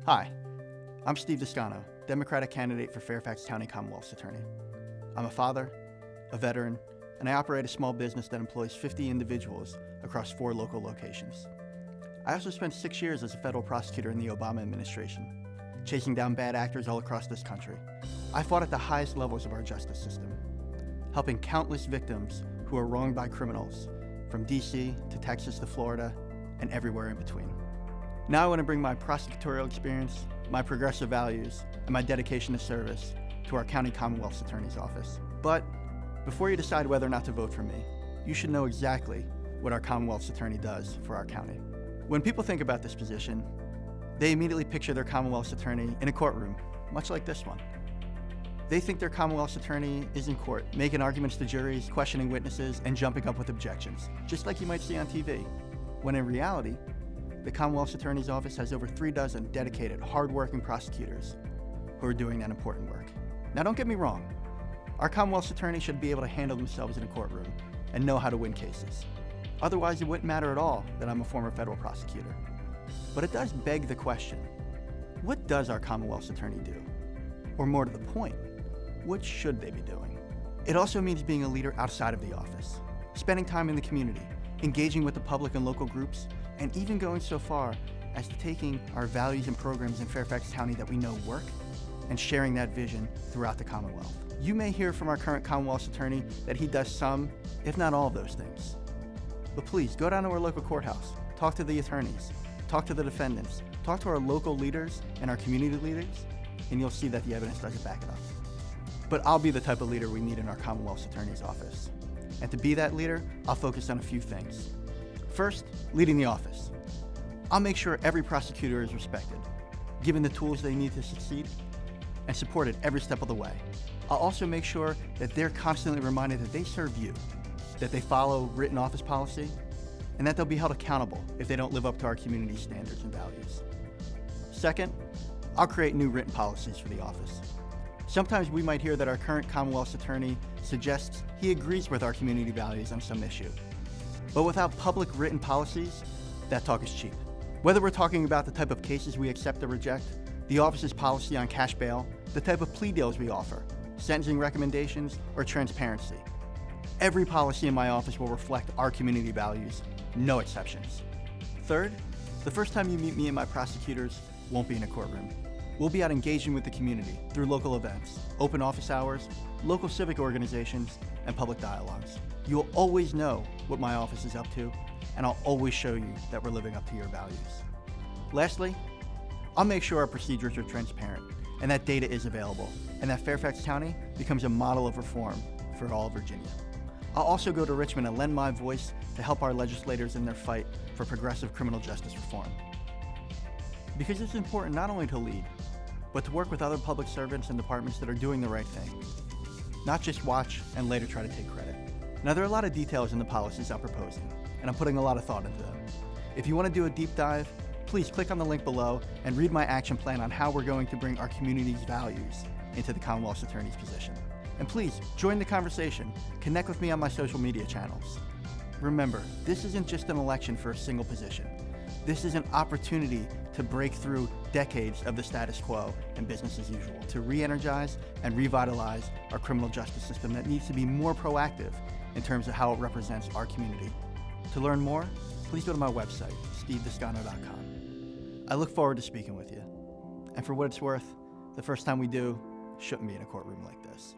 Hi, I'm Steve Descano, Democratic candidate for Fairfax County Commonwealth Attorney. I'm a father, a veteran, and I operate a small business that employs 50 individuals across 4 local locations. I also spent 6 years as a federal prosecutor in the Obama administration, chasing down bad actors all across this country. I fought at the highest levels of our justice system, helping countless victims who are wronged by criminals, from DC to Texas to Florida, and everywhere in between. Now I want to bring my prosecutorial experience, my progressive values, and my dedication to service to our County Commonwealth Attorney's office. But before you decide whether or not to vote for me, you should know exactly what our Commonwealth's Attorney does for our county. When people think about this position, they immediately picture their Commonwealth's Attorney in a courtroom, much like this one. They think their Commonwealth's Attorney is in court, making arguments to juries, questioning witnesses, and jumping up with objections, just like you might see on TV. When in reality, the Commonwealth's Attorney's office has over 3 dozen dedicated, hard-working prosecutors who are doing that important work. Now don't get me wrong, our Commonwealth's Attorney should be able to handle themselves in a courtroom and know how to win cases. Otherwise, it wouldn't matter at all that I'm a former federal prosecutor. But it does beg the question, what does our Commonwealth's Attorney do? Or more to the point, what should they be doing? It also means being a leader outside of the office, spending time in the community, engaging with the public and local groups, and even going so far as to taking our values and programs in Fairfax County that we know work and sharing that vision throughout the Commonwealth. You may hear from our current Commonwealth's Attorney that he does some, if not all of those things. But please, go down to our local courthouse, talk to the attorneys, talk to the defendants, talk to our local leaders and our community leaders, and you'll see that the evidence doesn't back it up. But I'll be the type of leader we need in our Commonwealth's Attorney's office. And to be that leader, I'll focus on a few things. First, leading the office. I'll make sure every prosecutor is respected, given the tools they need to succeed, and supported every step of the way. I'll also make sure that they're constantly reminded that they serve you, that they follow written office policy, and that they'll be held accountable if they don't live up to our community standards and values. Second, I'll create new written policies for the office. Sometimes we might hear that our current Commonwealth's Attorney suggests he agrees with our community values on some issue. But without public written policies, that talk is cheap. Whether we're talking about the type of cases we accept or reject, the office's policy on cash bail, the type of plea deals we offer, sentencing recommendations, or transparency, every policy in my office will reflect our community values, no exceptions. Third, the first time you meet me and my prosecutors won't be in a courtroom. We'll be out engaging with the community through local events, open office hours, local civic organizations, and public dialogues. You'll always know what my office is up to, and I'll always show you that we're living up to your values. Lastly, I'll make sure our procedures are transparent and that data is available, and that Fairfax County becomes a model of reform for all of Virginia. I'll also go to Richmond and lend my voice to help our legislators in their fight for progressive criminal justice reform. Because it's important not only to lead, but to work with other public servants and departments that are doing the right thing, not just watch and later try to take credit. Now, there are a lot of details in the policies I'm proposing, and I'm putting a lot of thought into them. If you want to do a deep dive, please click on the link below and read my action plan on how we're going to bring our community's values into the Commonwealth's Attorney's position. And please, join the conversation. Connect with me on my social media channels. Remember, this isn't just an election for a single position. This is an opportunity to break through decades of the status quo and business as usual, to re-energize and revitalize our criminal justice system that needs to be more proactive in terms of how it represents our community. To learn more, please go to my website, stevedescano.com. I look forward to speaking with you. And for what it's worth, the first time we do shouldn't be in a courtroom like this.